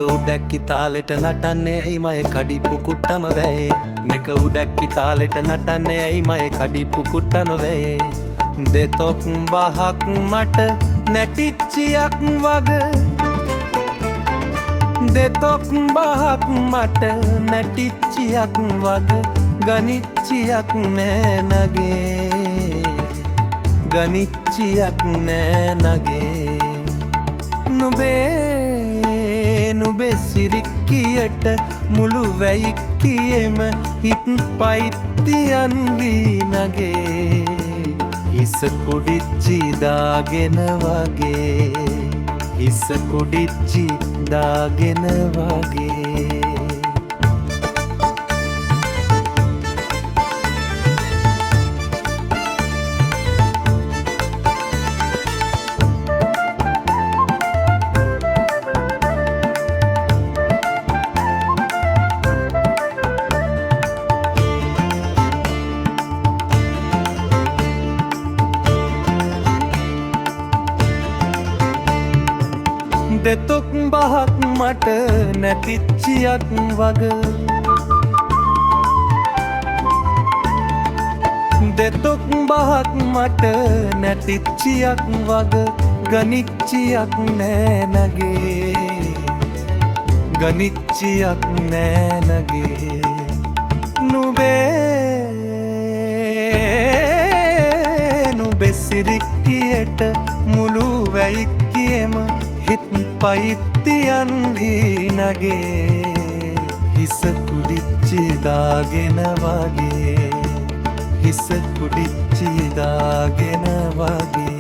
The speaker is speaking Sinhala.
උඩැක්කි තාලෙට නටන්නේ ඇයි මය කඩිපු කුට්ටම වැයේ මෙක උඩැක්කි තාලෙට නටන්නේ ඇයි මය කඩිපු කුට්ටම වැයේ දෙතොක් බහක් මට නැටිච්චියක් වග දෙතොක් බහක් මට නැටිච්චියක් වග ගනිච්චියක් නෑ නගේ ගනිච්චියක් නෑ නගේ නුබේ සිරික්කියට මුළු වැයික්කියෙම හිත් පයිත්තියන් වී නගේ හිස කුඩිච්චි දාගෙන වගේ හිස කුඩිච්චි දාගෙන වගේ දෙතොක් බහක් මට නැතිච්චියක් වග දෙතොක් බහක් මට නැතිච්චියක් වග ගනිච්චියක් නෑ නගේ ගනිච්චියක් නෑ නගේ නුබේ සිරික්කියට මුළු වැයික්කියෙම හිත් පයිත්තියන් වී නගේ හිස කුඩිච්චි දාගෙන වගේ හිස කුඩිච්චි දාගෙන වගේ